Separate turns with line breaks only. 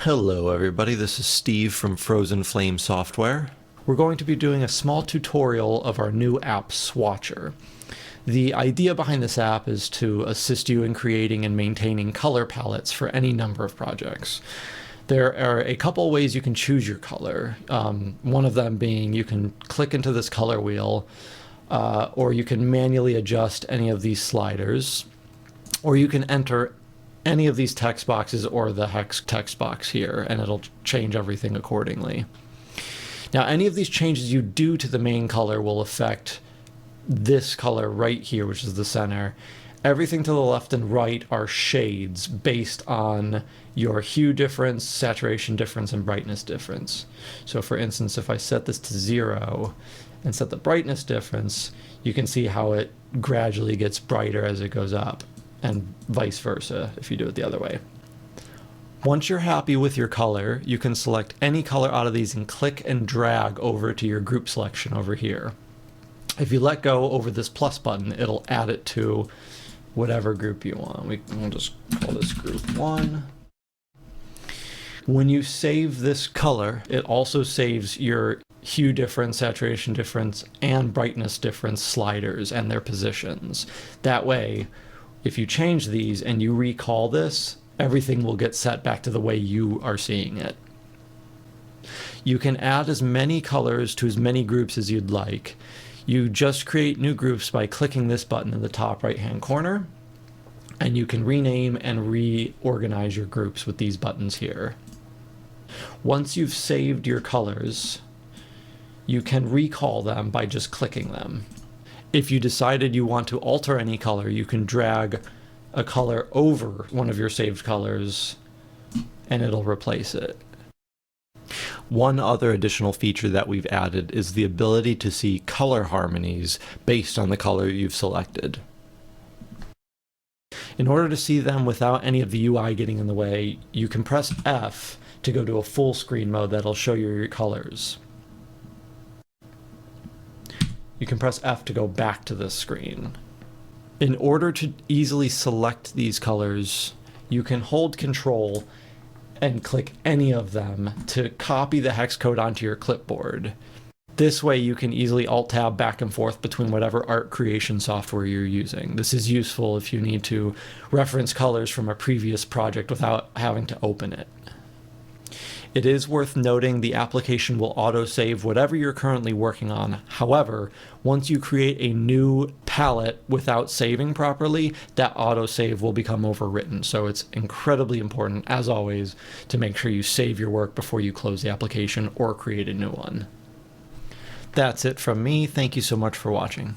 Hello everybody, this is Steve from Frozen Flame Software. We're going to be doing a small tutorial of our new app, Swatcher. The idea behind this app is to assist you in creating and maintaining color palettes for any number of projects. There are a couple ways you can choose your color. One of them being you can click into this color wheel, or you can manually adjust any of these sliders, or you can enter any of these text boxes or the hex text box here, and it'll change everything accordingly. Now, any of these changes you do to the main color will affect this color right here, which is the center. Everything to the left and right are shades based on your hue difference, saturation difference, and brightness difference. So for instance, if I set this to 0 and set the brightness difference, you can see how it gradually gets brighter as it goes up, and vice versa if you do it the other way. Once you're happy with your color, you can select any color out of these and click and drag over to your group selection over here. If you let go over this plus button, it'll add it to whatever group you want. We'll just call this group 1. When you save this color, it also saves your hue difference, saturation difference, and brightness difference sliders and their positions. That way, if you change these and you recall this, everything will get set back to the way you are seeing it. You can add as many colors to as many groups as you'd like. You just create new groups by clicking this button in the top right-hand corner, and you can rename and reorganize your groups with these buttons here. Once you've saved your colors, you can recall them by just clicking them. If you decided you want to alter any color, you can drag a color over one of your saved colors and it'll replace it. One other additional feature that we've added is the ability to see color harmonies based on the color you've selected. In order to see them without any of the UI getting in the way, you can press F to go to a full screen mode that'll show you your colors. You can press F to go back to this screen. In order to easily select these colors, you can hold Control and click any of them to copy the hex code onto your clipboard. This way you can easily Alt-Tab back and forth between whatever art creation software you're using. This is useful if you need to reference colors from a previous project without having to open it. It is worth noting the application will autosave whatever you're currently working on. However, once you create a new palette without saving properly, that autosave will become overwritten. So it's incredibly important, as always, to make sure you save your work before you close the application or create a new one. That's it from me. Thank you so much for watching.